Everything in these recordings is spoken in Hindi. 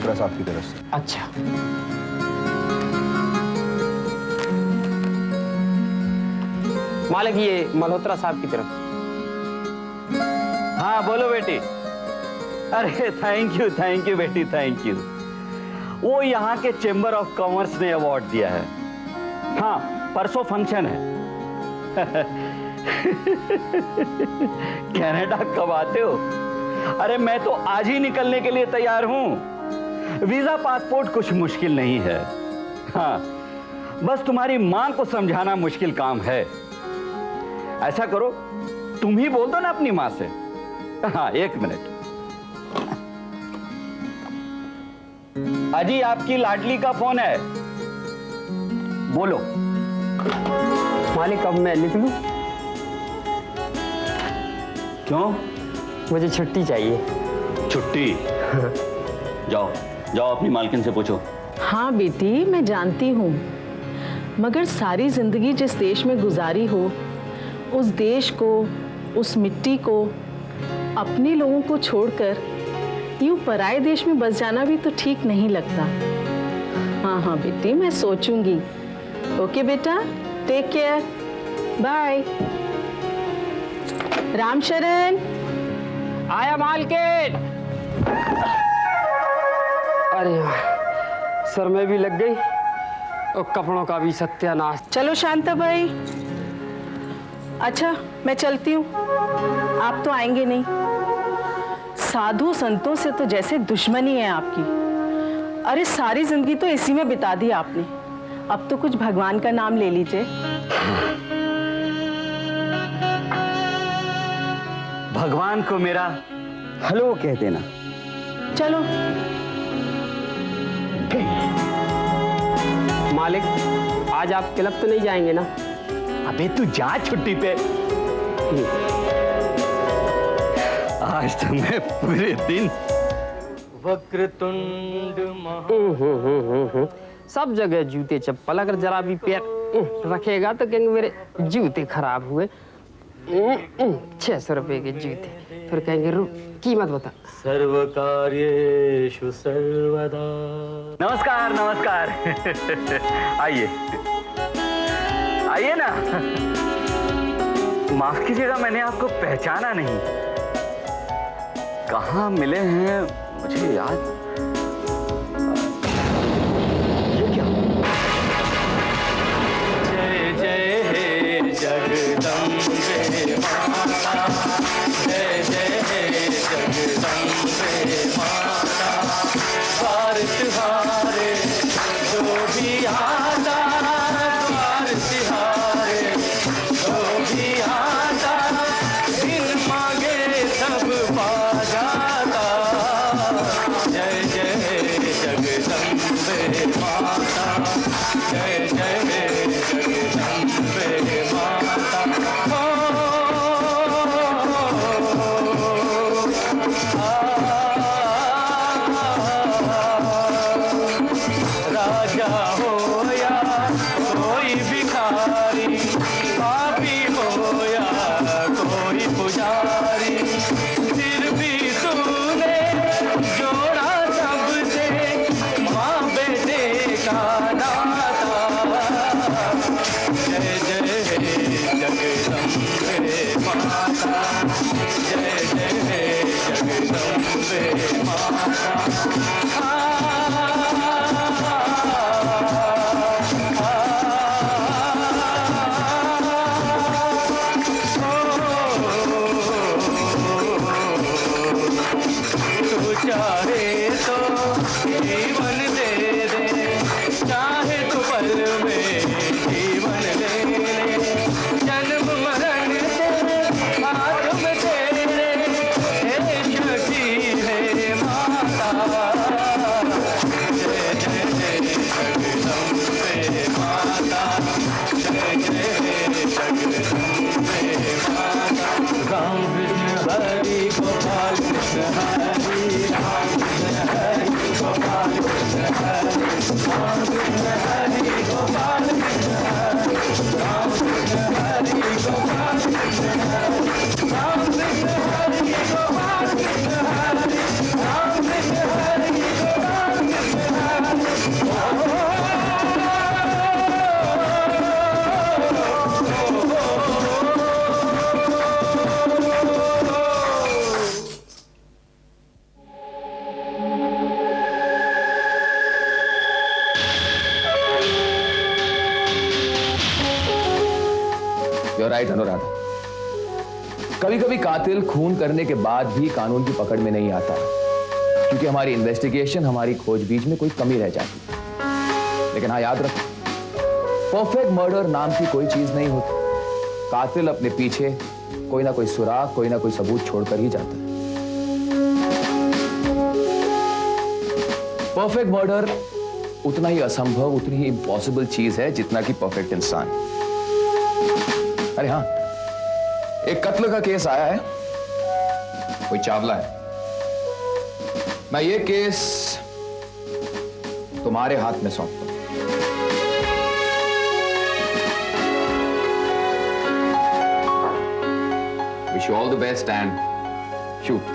मल्होत्रा साहब की तरफ से। अच्छा, मालिक ये मल्होत्रा साहब की तरफ। हाँ बोलो बेटी। अरे थैंक यू बेटी, थैंक यू। वो यहाँ के चेंबर ऑफ कॉमर्स ने अवार्ड दिया है। हाँ परसों फंक्शन है। कनाडा कब आते हो? अरे मैं तो आज ही निकलने के लिए तैयार हूं। वीजा पासपोर्ट कुछ मुश्किल नहीं है। हाँ बस तुम्हारी मां को समझाना मुश्किल काम है। ऐसा करो तुम ही बोल दो ना अपनी मां से। हाँ 1 मिनट। अजी आपकी लाडली का फोन है, बोलो। मालिक अब मैं निकलूं? क्यों? मुझे छुट्टी चाहिए। छुट्टी? जाओ जाओ अपनी मालकिन से पूछो। हाँ बेटी मैं जानती हूँ, मगर सारी जिंदगी जिस देश में गुजारी हो, उस देश को, उस मिट्टी को, अपने लोगों को छोड़कर यूं पराए देश में बस जाना भी तो ठीक नहीं लगता। हाँ हाँ बेटी मैं सोचूंगी। ओके बेटा, टेक केयर, बाय। रामशरण। आया मालकिन। अरे सर में भी लग गई और कपड़ों का भी सत्यानाश। चलो शांताबाई। अच्छा मैं चलती हूँ, आप तो आएंगे नहीं। साधु संतों से तो जैसे दुश्मनी है आपकी। अरे सारी जिंदगी तो इसी में बिता दी आपने, अब तो कुछ भगवान का नाम ले लीजिए। भगवान को मेरा हेलो कह देना। चलो। मालिक आज आप क्लब तो नहीं जाएंगे ना? अबे तू जा छुट्टी पे। आज तो मैं पूरे दिन वक्रतुंड सब जगह जूते चप्पल, अगर जरा भी पैर रखेगा तो कहेंगे मेरे जूते खराब हुए। 600 रुपए के जूते, फिर कहेंगे रुक कीमत बता। सर्व कार्येषु सर्वदा। नमस्कार नमस्कार। आइए आइए ना। माफ कीजिएगा मैंने आपको पहचाना नहीं। कहाँ मिले हैं मुझे याद। ये क्या? जय जय हे जगदम्बे माता, जय जय हे जगदम्बे माता। द्वार तिहारे जो भी आता, द्वार तिहारे जो भी आता, बिन मांगे सब पा जाता। जय जय जगदम्बे माता, जय जय जगदम्बे माता। राजा हो या कोई भिखारी, पापी हो या कोई पुजारी, फिर भी तूने जोड़ा सबसे माँ बेटे का नाता। जय जय जगदम्बे माता, जय जय जगदम्बे माता। चाहे तो जीवन दे दे, चाहे तो पल में जीवन ले ले। जन्म मरण तेरे हाथ में तेरे, हे शक्ति है माता। जय जय जगदम्बे माता, जय जय जगदम्बे माता। राम कृष्ण हरि गोपाल कृष्ण हरि, राम कृष्ण हरि गोपाल कृष्ण हरि, राम कृष्ण हरि गोपाल कृष्ण हरि, राम कृष्ण हरि गोपाल कृष्ण हरि, राम कृष्ण हरि गोपाल कृष्ण हरि, राम कृष्ण हरि गोपाल सुनो राधा, कभी कभी कातिल खून करने के बाद भी कानून की पकड़ में नहीं आता, क्योंकि हमारी इन्वेस्टिगेशन, हमारी खोजबीन में कोई कमी रह जाती है। लेकिन हाँ, याद रखो, परफेक्ट मर्डर नाम की कोई चीज नहीं होती। कातिल अपने पीछे कोई ना कोई सुराग, कोई ना कोई सबूत छोड़कर ही जाता है। परफेक्ट मर्डर उतना ही असंभव, उतनी ही इम्पॉसिबल चीज है जितना कि परफेक्ट इंसान। अरे हाँ, एक कत्ल का केस आया है, कोई चावला है। मैं ये केस तुम्हारे हाथ में सौंपता हूं। Wish you all the best and shoot.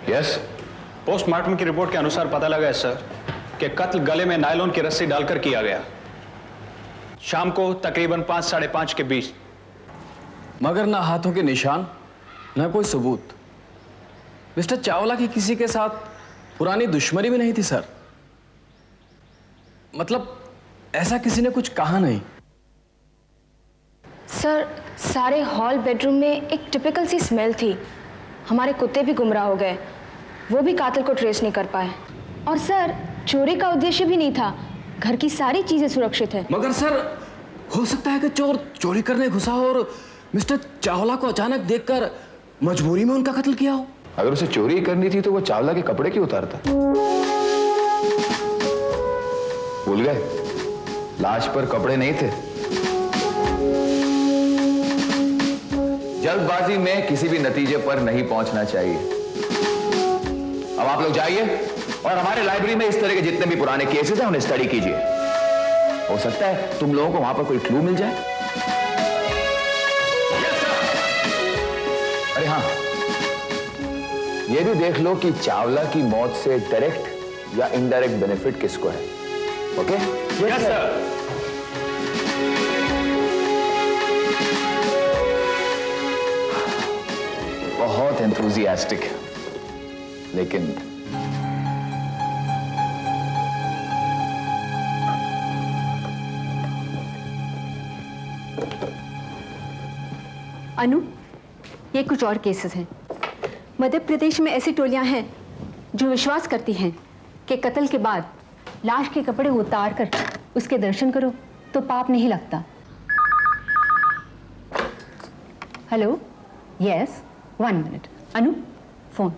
Yes, postmortem की रिपोर्ट के अनुसार पता लगा है सर कि कत्ल गले में नायलॉन की रस्सी डालकर किया गया, शाम को तकरीबन 5 साढ़े 5 के बीच। मगर ना हाथों के निशान, ना कोई सबूत। मिस्टर चावला की किसी के साथ पुरानी दुश्मनी भी नहीं थी सर। मतलब ऐसा किसी ने कुछ कहा नहीं। सर, सारे हॉल बेडरूम में एक टिपिकल सी स्मेल थी। हमारे कुत्ते भी गुमराह हो गए, वो भी कातिल को ट्रेस नहीं कर पाए। और सर, चोरी का उद्देश्य भी नहीं था, घर की सारी चीजें सुरक्षित है। मगर सर, हो सकता है कि चोर चोरी करने घुसा हो और मिस्टर चावला को अचानक देखकर मजबूरी में उनका कत्ल किया हो। अगर उसे चोरी करनी थी तो वो चावला के कपड़े क्यों उतारता? भूल गए, लाश पर कपड़े नहीं थे। जल्दबाजी में किसी भी नतीजे पर नहीं पहुंचना चाहिए। अब आप लोग जाइए और हमारे लाइब्रेरी में इस तरह के जितने भी पुराने केसेस हैं उन्हें स्टडी कीजिए। हो सकता है तुम लोगों को वहां पर कोई क्लू मिल जाए। अरे हाँ, ये भी देख लो कि चावला की मौत से डायरेक्ट या इनडायरेक्ट बेनिफिट किसको है। ओके? Yes sir. बहुत एंथुजियास्टिक है, लेकिन अनु, ये कुछ और केसेस हैं। मध्य प्रदेश में ऐसी टोलियां हैं जो विश्वास करती हैं कि कत्ल के बाद लाश के कपड़े उतार कर उसके दर्शन करो तो पाप नहीं लगता। हेलो, यस, 1 मिनट। अनु, फोन।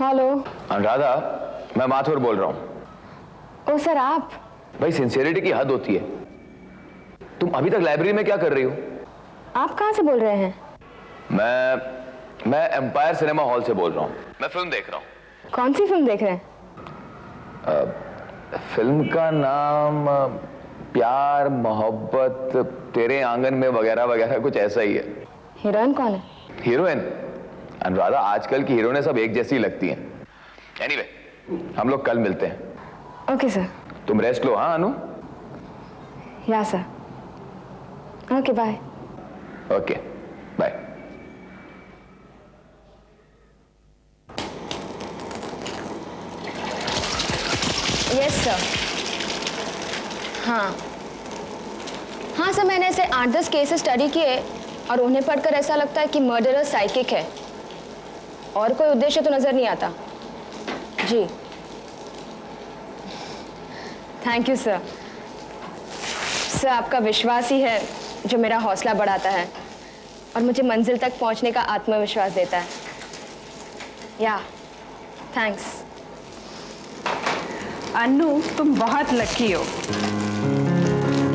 हेलो। अनुराधा, मैं माथुर बोल रहा हूं। ओ सर, आप? भाई सिंसियरिटी की हद होती है। तुम अभी तक लाइब्रेरी में क्या कर रही हो? आप कहाँ से बोल रहे हैं? मैं एम्पायर सिनेमा हॉल से बोल रहा हूँ। मैं फिल्म देख रहा हूँ। कौन सी फिल्म देख रहे हैं? फिल्म का नाम प्यार मोहब्बत तेरे आंगन में वगैरह वगैरह कुछ ऐसा ही है। हीरोइन कौन है? हीरोइन अनुराधा, आजकल की हीरोइनें सब एक जैसी लगती हैं। एनीवे, हम लोग कल मिलते हैं। Okay sir. तुम रेस्ट लो। हाँ Anu? Yeah sir. Okay bye. Okay bye. Yes sir. हाँ हाँ सर, मैंने ऐसे 8-10 केसेस स्टडी किए और उन्हें पढ़कर ऐसा लगता है कि मर्डरर साइकिक है और कोई उद्देश्य तो नजर नहीं आता। जी थैंक यू सर। सर आपका विश्वास ही है जो मेरा हौसला बढ़ाता है और मुझे मंजिल तक पहुंचने का आत्मविश्वास देता है। या थैंक्स। अन्नू, तुम बहुत लकी हो।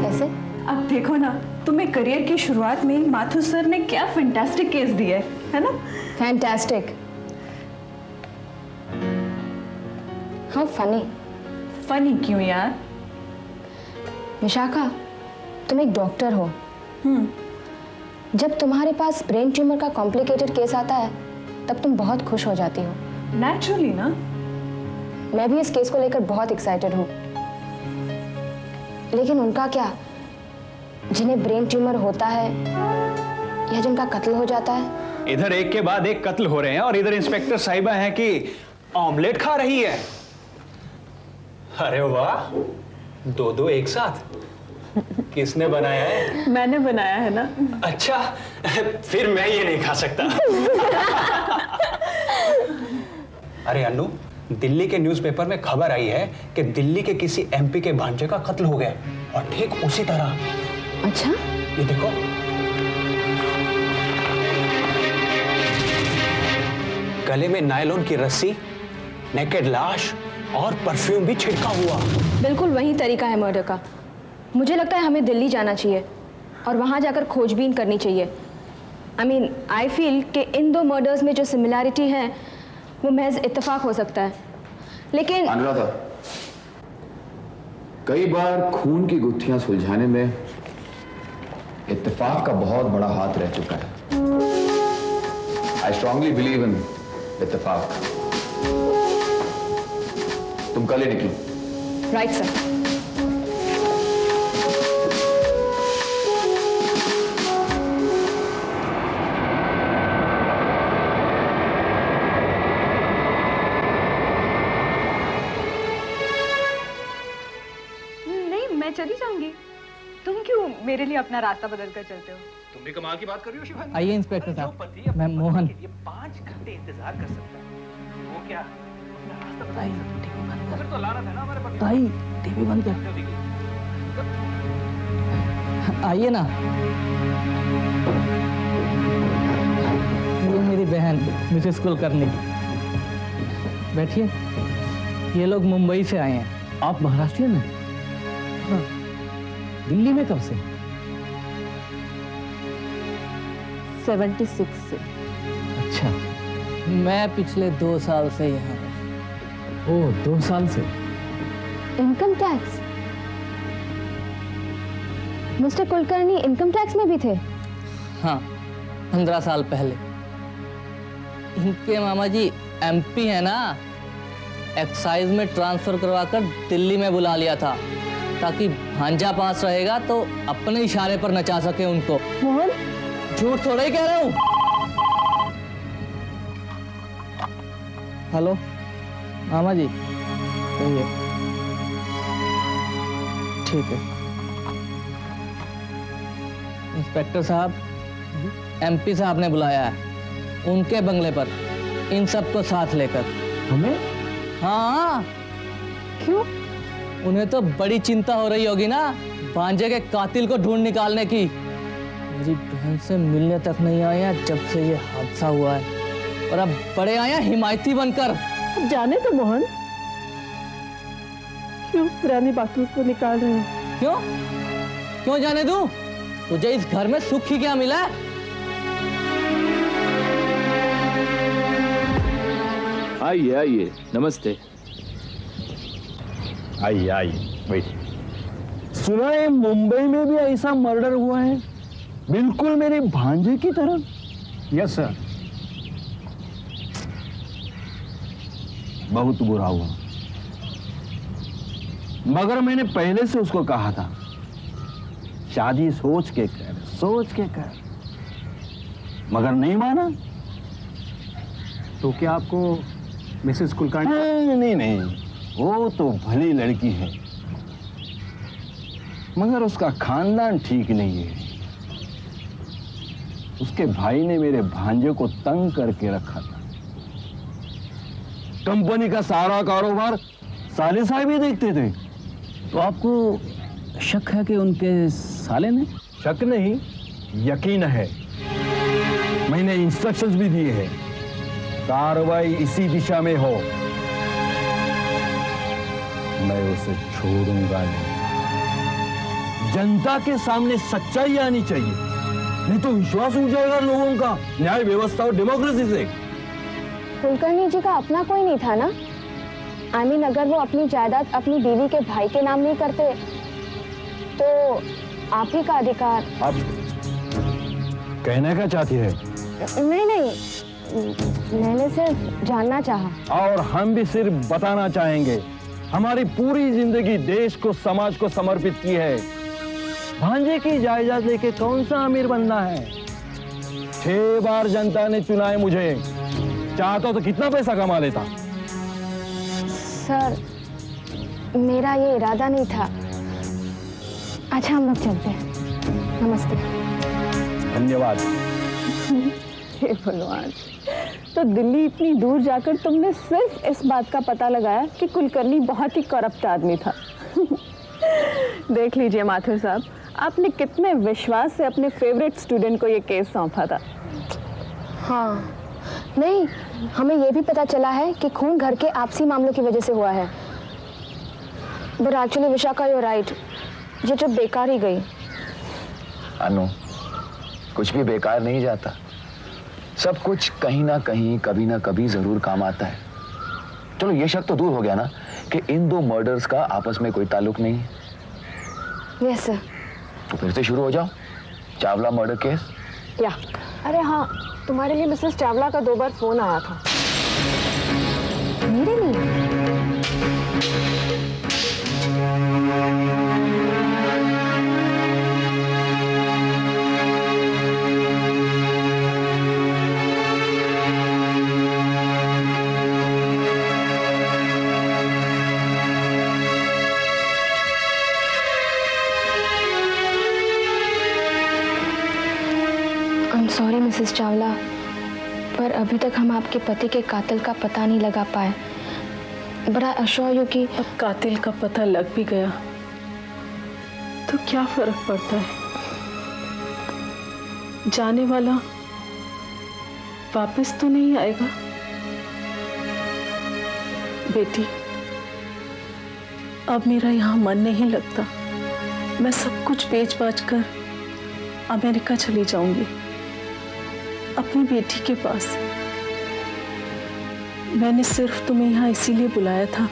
कैसे? अब देखो ना, तुम्हें करियर की शुरुआत में माथुर सर ने क्या फैंटास्टिक केस दिया है ना? फैंटास्टिक। हाँ फनी। फनी क्यों यार? विशाखा, तुम एक डॉक्टर हो। जब तुम्हारे पास ब्रेन ट्यूमर का कॉम्प्लिकेटेड केस आता है तब तुम बहुत खुश हो जाती हो। नेचुरली ना। मैं भी इस केस को लेकर बहुत एक्साइटेड हूँ। लेकिन उनका क्या, जिन्हें ब्रेन ट्यूमर होता है या जिनका कत्ल हो जाता है? इधर एक के बाद एक कत्ल हो रहे हैं और इधर इंस्पेक्टर साहिबा हैं कि ऑमलेट खा रही है। अरे वाह, दो एक साथ। किसने बनाया है? मैंने बनाया है ना। अच्छा, फिर मैं ये नहीं खा सकता। अरे अन्नू, दिल्ली के न्यूज़पेपर में खबर आई है कि दिल्ली के किसी एमपी के भांजे का कत्ल हो गया और ठीक उसी तरह। अच्छा? ये देखो, गले में नायलॉन की रस्सी, नेकेड लाश और परफ्यूम भी छिड़का हुआ। बिल्कुल वही तरीका है मर्डर का। मुझे लगता है हमें दिल्ली जाना चाहिए और वहां जाकर खोजबीन करनी चाहिए। आई फील कि इन दो मर्डर्स में जो सिमिलैरिटी है वो महज इत्तेफाक हो सकता है। लेकिन अनुराधा, कई बार खून की गुत्थियां सुलझाने में इत्तेफाक का बहुत बड़ा हाथ रह चुका है। आई स्ट्रांगली बिलीव इन इत्तेफाक। तुम कल ही निकलो। Right sir. मैं चली जाऊंगी। तुम क्यों मेरे लिए अपना रास्ता बदल कर चलते हो? तुम भी कमाल की बात कर रही हो शिवानी। आइए इंस्पेक्टर साहब, मैं मोहन। 5 घंटे इंतजार कर सकता है। वो क्या अपना रास्ता बता सकता? फिर तो लानत है ना हमारे पर। भाई टीवी बंद कर। आइए ना। ये मेरी बहन मिसेस कुलकर्णी। बैठिए। ये लोग मुंबई से आए हैं। आप महाराष्ट्रियन हैं? हाँ। दिल्ली में कब से? 76 से। अच्छा। मैं पिछले 2 साल से यहाँ हूँ। ओह, 2 साल से। Income tax? Mister Kulkarni income tax में भी थे? हाँ, 15 साल पहले। इनके मामा जी एमपी है ना, एक्साइज में ट्रांसफर करवाकर दिल्ली में बुला लिया था ताकि भांजा पास रहेगा तो अपने इशारे पर नचा सके उनको। मोहन, झूठ थोड़ा ही कह रहा हूँ। हेलो मामा जी, कहिए। ठीक है इंस्पेक्टर साहब, एमपी साहब ने बुलाया है उनके बंगले पर, इन सबको साथ लेकर। हमें? हाँ। क्यों? उन्हें तो बड़ी चिंता हो रही होगी ना भांजे के कातिल को ढूंढ निकालने की। मेरी बहन से मिलने तक नहीं आया जब से ये हादसा हुआ है, और अब बड़े आया हिमायती बनकर। जाने तो मोहन, क्यों पुरानी बातों को निकाल रहे हो? क्यों क्यों जाने दूं? तुझे इस घर में सुख ही क्या मिला है? आइए आइए, नमस्ते। आइए आइए बैठिए। सुना है मुंबई में भी ऐसा मर्डर हुआ है, बिल्कुल मेरे भांजे की तरह। Yes sir. बहुत बुरा हुआ, मगर मैंने पहले से उसको कहा था शादी सोच के कर, मगर नहीं माना। तो क्या आपको मिसेस कुलकर्णी? नहीं, वो तो भली लड़की है, मगर उसका खानदान ठीक नहीं है। उसके भाई ने मेरे भांजे को तंग करके रखा था। कंपनी का सारा कारोबार साले साहब ही देखते थे। तो आपको शक है कि उनके साले ने? शक नहीं, यकीन है। मैंने इंस्ट्रक्शंस भी दिए हैं, कार्रवाई इसी दिशा में हो। मैं उसे छोड़ूंगा नहीं। जनता के सामने सच्चाई आनी चाहिए, नहीं तो विश्वास उठ जाएगा लोगों का न्याय व्यवस्था और डेमोक्रेसी से। कुलकर्णी जी का अपना कोई नहीं था ना? आई मीन, अगर वो अपनी जायदाद अपनी बीवी के भाई के नाम नहीं करते तो आप ही का अधिकार। अब कहने का चाहती है? नहीं, मैंने सिर्फ जानना चाहा। और हम भी सिर्फ बताना चाहेंगे, हमारी पूरी जिंदगी देश को, समाज को समर्पित की है। भांजे की जायदाद लेके कौन सा अमीर बनना है? 6 बार जनता ने चुना है मुझे, चाहता तो कितना पैसा कमा लेता। सर, मेरा ये इरादा नहीं था। अच्छा, हम लोग चलते हैं। नमस्ते। धन्यवाद। हे भगवान, तो दिल्ली इतनी दूर जाकर तुमने सिर्फ इस बात का पता लगाया कि कुलकर्णी बहुत ही करप्ट आदमी था। देख लीजिए माथुर साहब, आपने कितने विश्वास से अपने फेवरेट स्टूडेंट को ये केस सौंपा था। हाँ, नहीं, हमें ये भी पता चला है कि खून घर के आपसी मामलों की वजह से हुआ है। But actually Vishakha, you right, ये ट्रिप बेकार ही गई। अनु, कुछ भी बेकार नहीं जाता। सब कुछ कहीं ना कहीं, कभी ना कभी जरूर काम आता है। चलो, ये शक तो दूर हो गया ना कि इन 2 मर्डर्स का आपस में कोई ताल्लुक नहीं है। Yes sir. तो फिर से शुरू हो जाओ, चावला मर्डर केस। या, अरे हाँ, तुम्हारे लिए मिसेस चावला का 2 बार फोन आया था। मेरे लिए? सॉरी मिसेस चावला, पर अभी तक हम आपके पति के कातिल का पता नहीं लगा पाए। बट आई अश्योर यू कि अब कातिल का पता लग भी गया तो क्या फर्क पड़ता है? जाने वाला वापस तो नहीं आएगा। बेटी, अब मेरा यहाँ मन नहीं लगता। मैं सब कुछ बेच बाच कर अमेरिका चली जाऊंगी, अपनी बेटी के पास। मैंने सिर्फ तुम्हें यहाँ इसीलिए बुलाया था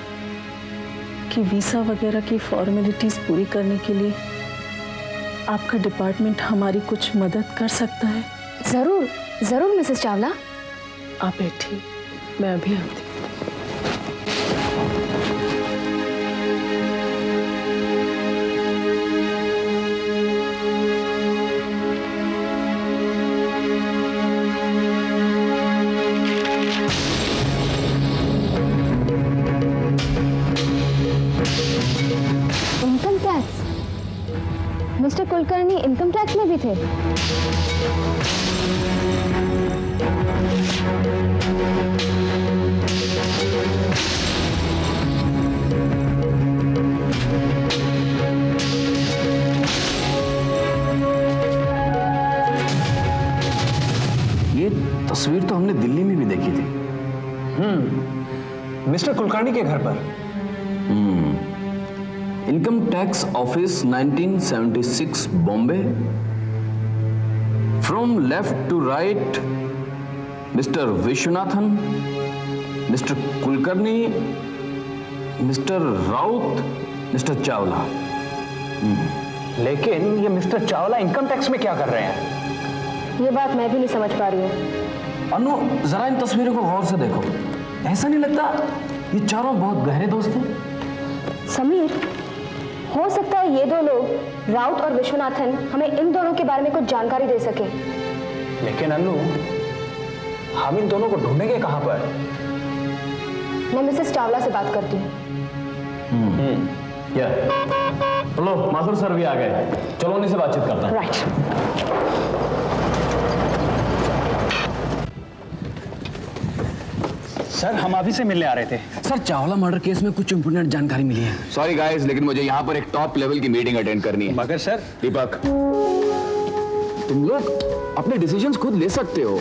कि वीज़ा वगैरह की फॉर्मेलिटीज़ पूरी करने के लिए आपका डिपार्टमेंट हमारी कुछ मदद कर सकता है। जरूर जरूर मिसेस चावला। आप बैठिए, मैं अभी आती हूँ। Income tax? Mister Kulkarni income tax में भी थे? ये तस्वीर तो हमने दिल्ली में भी देखी थी। मिस्टर कुलकर्णी के घर पर। Income tax office 1976 Bombay. From left to right mister Vishwanathan, mister Kulkarni, mister Raut, mister Chawla. लेकिन ये मिस्टर चावला इनकम टैक्स में क्या कर रहे हैं? ये बात मैं भी नहीं समझ पा रही हूँ। अनु, जरा इन तस्वीरों को गौर से देखो। ऐसा नहीं लगता ये चारों बहुत गहरे दोस्त हैं? समीर, हो सकता है ये दो लोग राउत और विश्वनाथन हमें इन दोनों के बारे में कुछ जानकारी दे सके। लेकिन अनु, हम इन दोनों को ढूंढेंगे कहां पर? मैं मिसेस चावला से बात करती हूँ। चलो, माथुर सर भी आ गए, चलो उन्हीं से बातचीत करता हूं। राइट। सर, हम अभी से मिलने आ रहे थे। सर, चावला मर्डर केस में कुछ इंपोर्टेंट जानकारी मिली है। सॉरी गाइस, लेकिन मुझे यहाँ पर एक टॉप लेवल की मीटिंग अटेंड करनी है। मगर सर, दीपक, तुम लोग अपने डिसीजंस खुद ले सकते हो।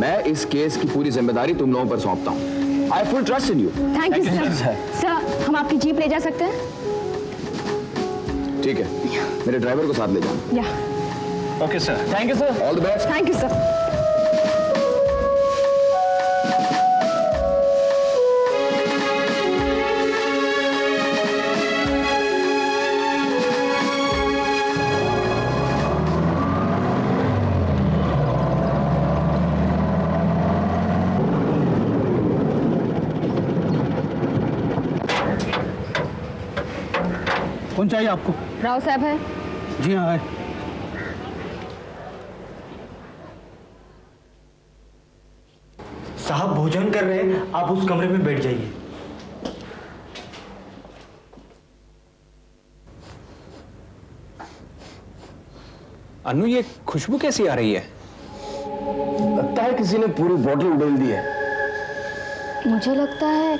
मैं इस केस की पूरी जिम्मेदारी तुम लोगों पर सौंपता हूँ। I full trust in you. Thank you sir. Sir, हम आपकी जीप ले जा सकते हैं? ठीक है, मेरे ड्राइवर को साथ ले जाना। या। Okay sir. Thank you sir. All the best. Thank you sir. कौन चाहिए आपको? राव साहब है? जी हाँ है। साहब भोजन कर रहे हैं, आप उस कमरे में बैठ जाइए। अनु, ये खुशबू कैसी आ रही है? लगता है किसी ने पूरी बोतल उड़ेल दी है। मुझे लगता है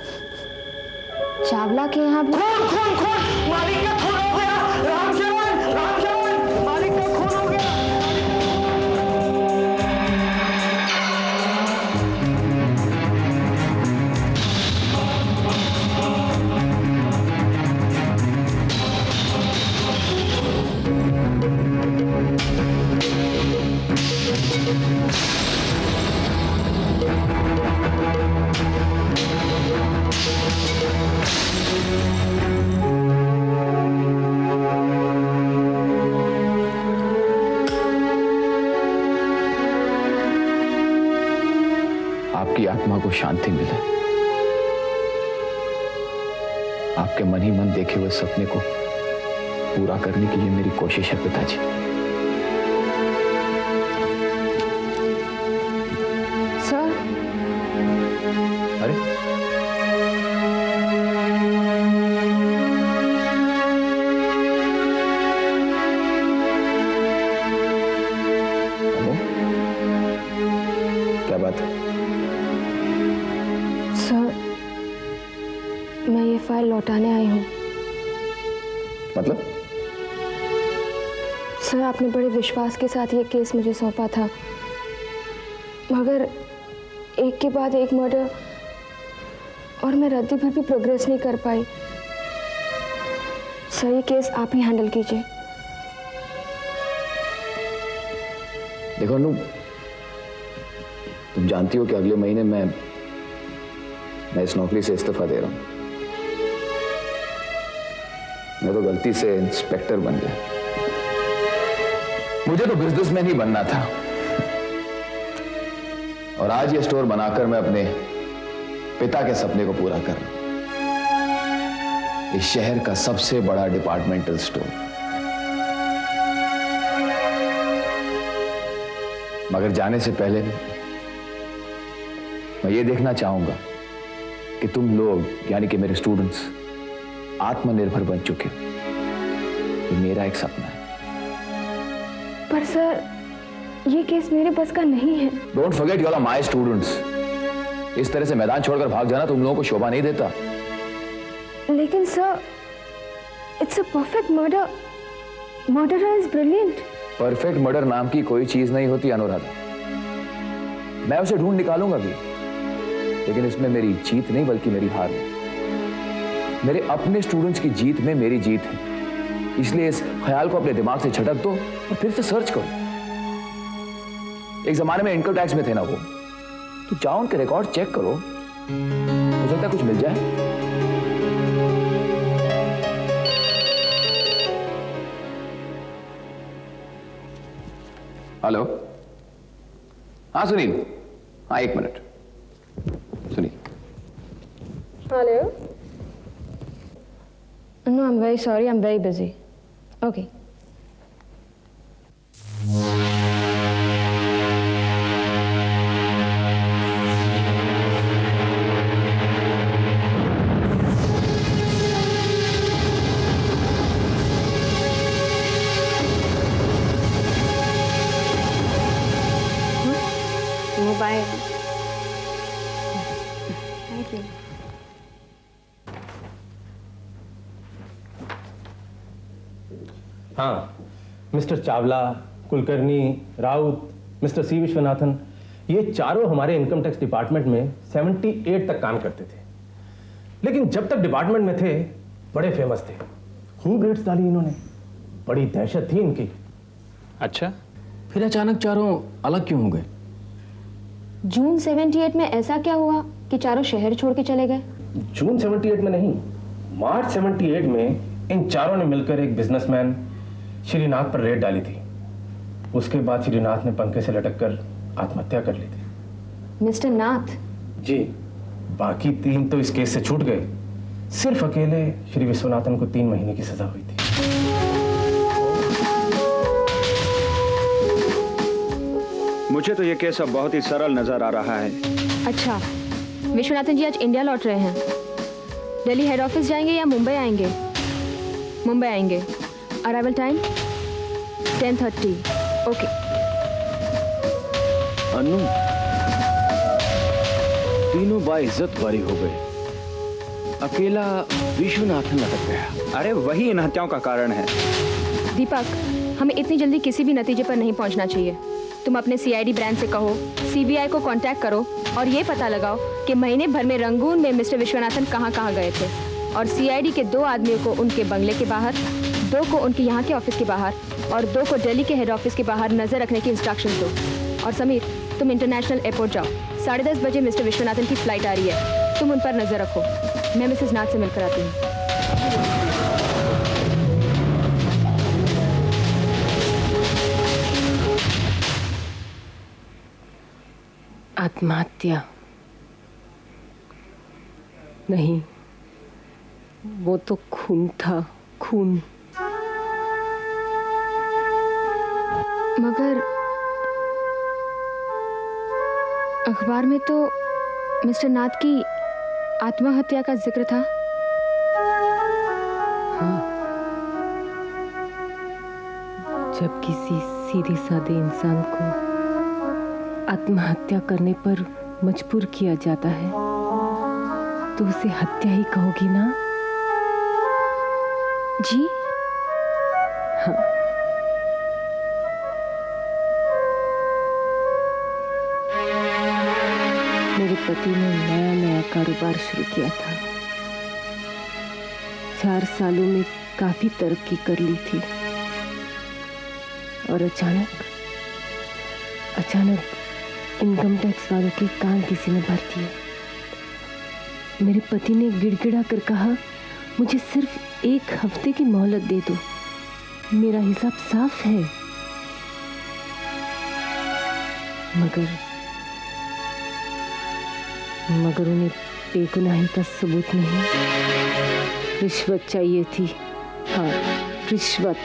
चावला के यहाँ भी। मालिक का खून हो गया। राम शरण, मालिक का खून हो गया। आपकी आत्मा को शांति मिले। आपके मन ही मन देखे हुए सपने को पूरा करने की ये मेरी कोशिश है पिताजी। सर। अरे, क्या बात है? सर, मैं ये फाइल लौटाने आई हूँ। मतलब? सर, आपने बड़े विश्वास के साथ ये केस मुझे सौंपा था, मगर एक के बाद एक मर्डर और मैं रद्दी भर भी प्रोग्रेस नहीं कर पाई। सर, ये केस आप ही हैंडल कीजिए। देखो अनु, तुम जानती हो कि अगले महीने मैं इस नौकरी से इस्तीफा दे रहा हूं। मैं तो गलती से इंस्पेक्टर बन गया। मुझे तो बिजनेसमैन ही बनना था, और आज ये स्टोर बनाकर मैं अपने पिता के सपने को पूरा कर रहा हूं। इस शहर का सबसे बड़ा डिपार्टमेंटल स्टोर। मगर जाने से पहले मैं ये देखना चाहूंगा कि तुम लोग, यानी कि मेरे स्टूडेंट्स, आत्मनिर्भर बन चुके हो। ये मेरा एक सपना है। पर सर, ये केस मेरे बस का नहीं है। Don't forget you are my students. इस तरह से मैदान छोड़कर भाग जाना तुम लोगों को शोभा नहीं देता। लेकिन sir, it's a perfect murder. Murderer is brilliant. Perfect murder नाम की कोई चीज नहीं होती अनुराधा। मैं उसे ढूंढ निकालूंगा भी, लेकिन इसमें मेरी जीत नहीं बल्कि मेरी हार है। मेरे अपने स्टूडेंट्स की जीत में मेरी जीत है, इसलिए इस ख्याल को अपने दिमाग से झटक दो और फिर से सर्च करो। एक जमाने में इनकम टैक्स में थे ना वो, तो जाओ उनके रिकॉर्ड चेक करो, हो सकता है कुछ मिल जाए। हेलो, हाँ सुनील, हाँ 1 minute. Sunil, hello. No, I'm very sorry. I'm very busy. Okay. Mobile. Thank you. हाँ, मिस्टर चावला, कुलकर्णी, राउत, मिस्टर सी विश्वनाथन, ये चारों हमारे इनकम टैक्स डिपार्टमेंट में 78 तक काम करते थे। लेकिन जब तक डिपार्टमेंट में थे बड़े फेमस थे, खूब रेट्स डाली इन्होंने, बड़ी दहशत थी इनकी। अच्छा, फिर अचानक चारों अलग क्यों हो गए? जून 78 में ऐसा क्या हुआ कि चारों शहर छोड़ के चले गए? जून 78 में नहीं, मार्च 78 में इन चारों ने मिलकर एक बिजनेसमैन श्रीनाथ पर रेड डाली थी। उसके बाद श्रीनाथ ने पंखे से लटककर आत्महत्या कर ली थी। मिस्टर नाथ? जी, बाकी 3 तो इस केस से छूट गए, सिर्फ अकेले श्री विश्वनाथन को 3 महीने की सजा हुई थी। मुझे तो ये केस अब बहुत ही सरल नजर आ रहा है। अच्छा, विश्वनाथन जी आज इंडिया लौट रहे हैं। दिल्ली हेड ऑफिस जाएंगे या मुंबई आएंगे? मुंबई आएंगे। Arrival time 10:30। ओके। अनु, तीनों बाइज्जत बरी हो गए, अकेला विश्वनाथन लटक गया। अरे वही इन हत्याओं का कारण है। दीपक, हमें इतनी जल्दी किसी भी नतीजे पर नहीं पहुंचना चाहिए। तुम अपने सीआईडी ब्रांच से कहो, सीबीआई को कांटेक्ट करो और ये पता लगाओ कि महीने भर में रंगून में मिस्टर विश्वनाथन कहाँ गए थे। और सीआईडी के 2 आदमियों को उनके बंगले के बाहर, 2 को उनके यहाँ के ऑफिस के बाहर और 2 को दिल्ली के हेड ऑफिस के बाहर नजर रखने की इंस्ट्रक्शन दो। और समीर, तुम इंटरनेशनल एयरपोर्ट जाओ। 10:30 बजे मिस्टर विश्वनाथन की फ्लाइट आ रही है, तुम उन पर नजर रखो। मैं मिसेस नाथ से मिलकर आती हूँ। आत्महत्या नहीं, वो तो खून था, खून। मगर अखबार में तो मिस्टर नाथ की आत्महत्या का जिक्र था। हाँ, जब किसी सीधे साधे इंसान को आत्महत्या करने पर मजबूर किया जाता है तो उसे हत्या ही कहोगी ना? जी हाँ। मेरे पति ने नया कारोबार शुरू किया था। 4 सालों में काफी तरक्की कर ली थी और अचानक इनकम टैक्स वालों के कान किसी ने भर दिए। मेरे पति ने गिड़गिड़ा कर कहा, मुझे सिर्फ 1 हफ्ते की मोहलत दे दो, मेरा हिसाब साफ है। मगर उन्हें बेगुनाही का सबूत नहीं, रिश्वत चाहिए थी। हाँ, रिश्वत।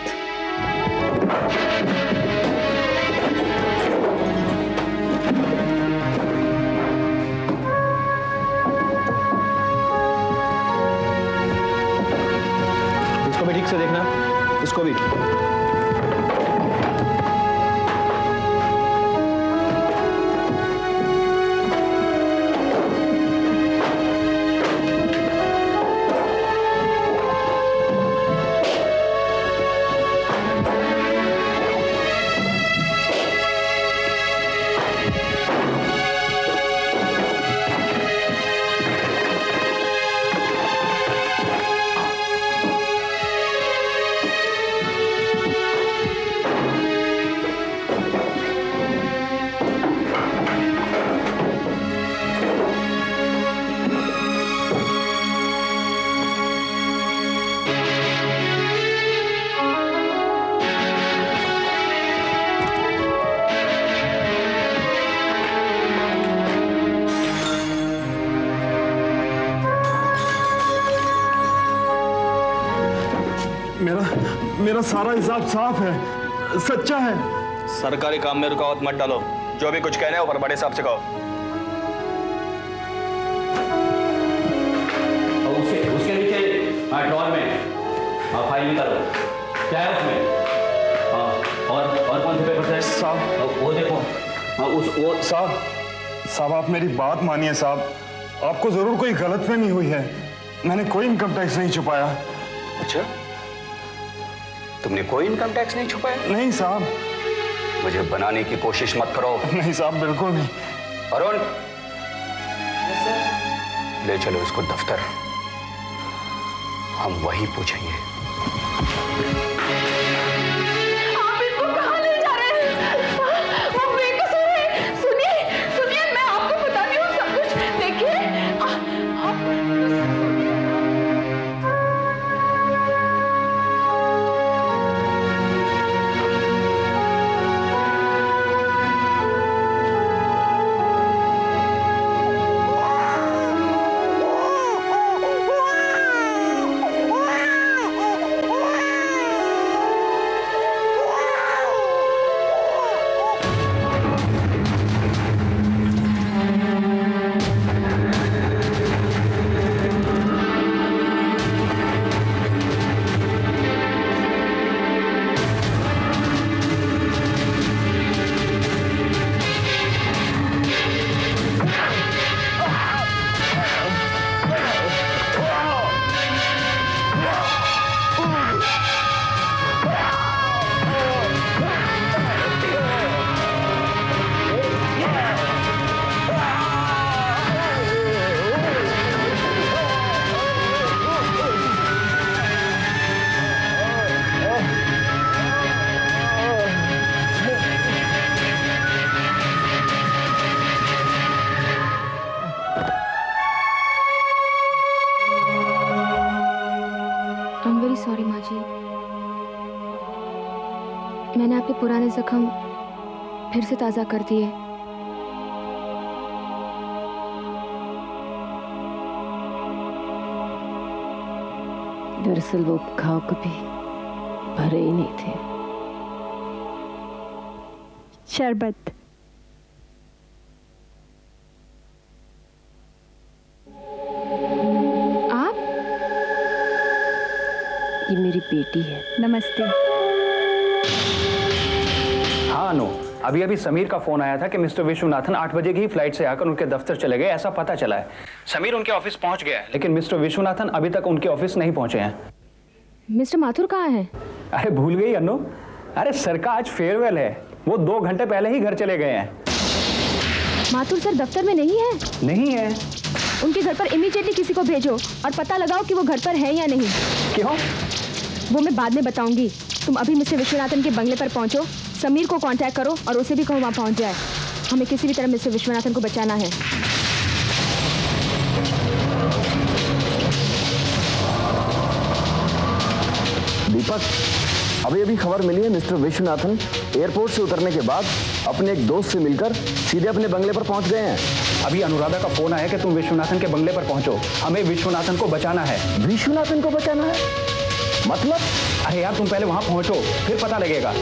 इसको भी ठीक से देखना, इसको भी। मेरा सारा हिसाब साफ है, सच्चा है। सरकारी काम में रुकावट मत डालो, जो भी कुछ कहने ऊपर बड़े साहब से कहो। उसके नीचे ड्रॉअर में फाइल निकालो, क्या है उसमें? और कौन से पेपर है साहब? वो देखो। वो साहब आप मेरी बात मानिए साहब, आपको जरूर कोई गलतफहमी हुई है। मैंने कोई इनकम टैक्स नहीं छुपाया। अच्छा, तुमने कोई इनकम टैक्स नहीं छुपाया? नहीं साहब। मुझे बनाने की कोशिश मत करो। नहीं साहब, बिल्कुल नहीं। अरुण, ले चलो इसको दफ्तर, हम वहीं पूछेंगे। आप इसको कहाँ ले जा रहे हैं? वो बेकसूर है। सुनिए सुनिए, मैं आपको बताती हूँ सब कुछ। देखिए सॉरी माँ जी, मैंने आपके पुराने जख्म फिर से ताज़ा कर दिए। दरअसल वो घाव कभी भरे ही नहीं थे। शरबत। ये मेरी बेटी है। नमस्ते। हाँ अनु, अभी समीर का फोन आया था कि मिस्टर विश्वनाथन 8 बजे की ही फ्लाइट से आकर उनके दफ्तर चले गए, ऐसा पता चला है। समीर उनके ऑफिस पहुंच गया है, लेकिन मिस्टर विश्वनाथन अभी तक उनके ऑफिस नहीं पहुंचे हैं। मिस्टर माथुर कहाँ हैं? अरे भूल गई अनु, अरे सर का आज फेयरवेल है, वो 2 घंटे पहले ही घर चले गए हैं। माथुर सर दफ्तर में नहीं है? नहीं है। उनके घर पर इमीडिएटली किसी को भेजो और पता लगाओ कि वो घर पर है या नहीं। क्यों? वो मैं बाद में बताऊंगी। तुम अभी मिस्टर विश्वनाथन के बंगले पर पहुंचो, समीर को कांटेक्ट करो और उसे भी कहो वहां पहुंच जाए। हमें किसी भी तरह मिस्टर विश्वनाथन को बचाना है। दीपक, अभी खबर मिली है मिस्टर विश्वनाथन एयरपोर्ट से उतरने के बाद अपने एक दोस्त से मिलकर सीधे अपने बंगले पर पहुंच गए हैं। अभी अनुराधा का फोन आया कि तुम विश्वनाथन के बंगले पर पहुंचो, हमें विश्वनाथन को बचाना है। विश्वनाथन को बचाना है मतलब? अरे यार तुम पहले वहां पहुंचो, फिर पता लगेगा।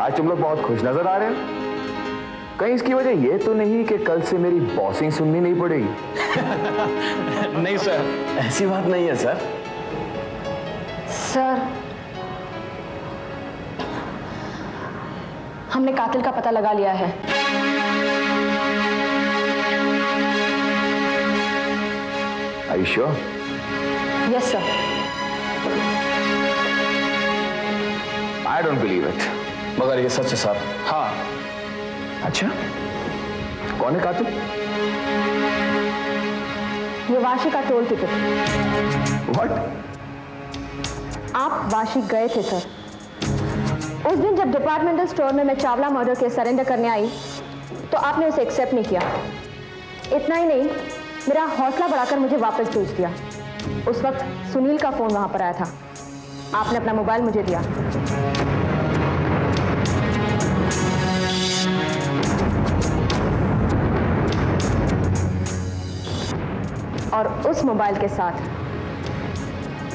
आज तुम लोग बहुत खुश नजर आ रहे हो। कहीं इसकी वजह ये तो नहीं कि कल से मेरी बॉसिंग सुननी नहीं पड़ेगी? नहीं सर, ऐसी बात नहीं है सर। सर, हमने कातिल का पता लगा लिया है। Are you sure? Yes sir. I don't believe it. मगर ये सच है सर। हाँ। अच्छा, कौन है कातिल? ये वाशी का टोल टिकट। What? आप वाशी गए थे सर। उस दिन जब डिपार्टमेंटल स्टोर में मैं चावला मर्डर केस सरेंडर करने आई तो आपने उसे एक्सेप्ट नहीं किया। इतना ही नहीं, मेरा हौसला बढ़ाकर मुझे वापस भेज दिया। उस वक्त सुनील का फोन वहां पर आया था। आपने अपना मोबाइल मुझे दिया। और उस मोबाइल के साथ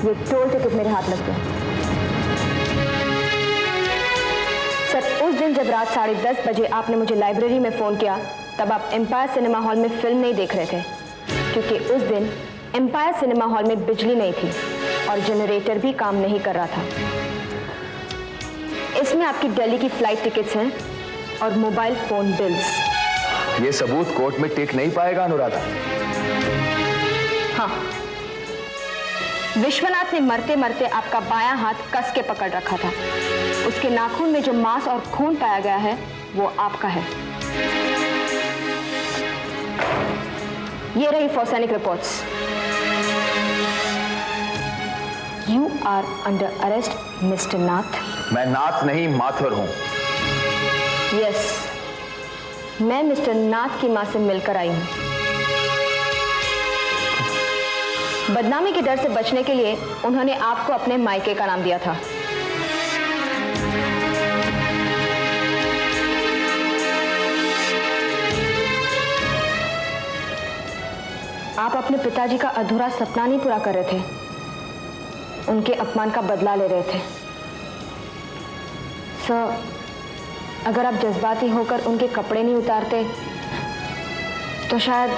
ये टोल टिकट मेरे हाथ लग गया। सर, उस दिन जब रात 10:30 बजे आपने मुझे लाइब्रेरी में फोन किया तब आप एम्पायर सिनेमा हॉल में फिल्म नहीं देख रहे थे, क्योंकि उस दिन एम्पायर सिनेमा हॉल में बिजली नहीं थी और जनरेटर भी काम नहीं कर रहा था। इसमें आपकी दिल्ली की फ्लाइट टिकट्स हैं और मोबाइल फोन बिल्स। ये सबूत कोर्ट में टिक नहीं पाएगा अनुराधा। हाँ, विश्वनाथ ने मरते मरते आपका बायां हाथ कस के पकड़ रखा था। उसके नाखून में जो मांस और खून पाया गया है वो आपका है। ये रही forensic reports. You are under arrest mister Nath. मैं नाथ नहीं, माथुर हूं। यस, मैं मिस्टर नाथ की मां से मिलकर आई हूं। बदनामी के डर से बचने के लिए उन्होंने आपको अपने मायके का नाम दिया था। आप अपने पिताजी का अधूरा सपना नहीं पूरा कर रहे थे, उनके अपमान का बदला ले रहे थे। सर, अगर आप जज्बाती होकर उनके कपड़े नहीं उतारते तो शायद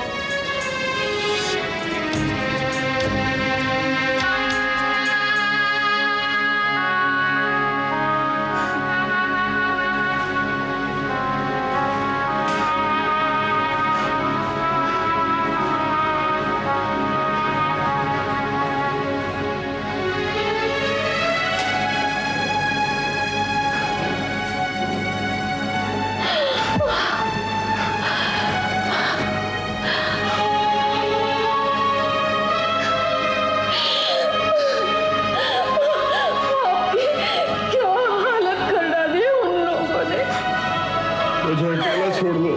मुझे अकेला छोड़ दो।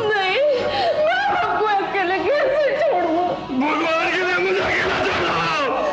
नहीं, मैं आपको अकेले कैसे छोड़ दूं? भगवान के लिए मुझे अकेला छोड़ दो।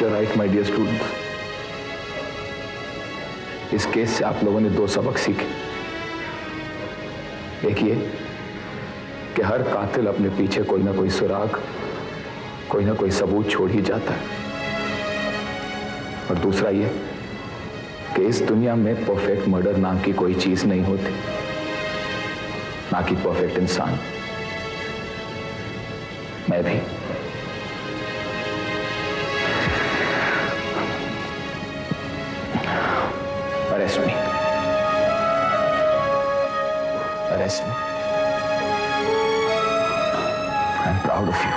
you're right, my dear students. इस केस से आप लोगों ने 2 सबक सीखे। एक ये कि हर कातिल अपने पीछे कोई ना कोई सुराग, कोई ना कोई सबूत छोड़ ही जाता है। और दूसरा ये कि इस दुनिया में परफेक्ट मर्डर नाम की कोई चीज नहीं होती, ना कि परफेक्ट इंसान। मैं भी। Arrest me. Arrest me. I'm proud of you.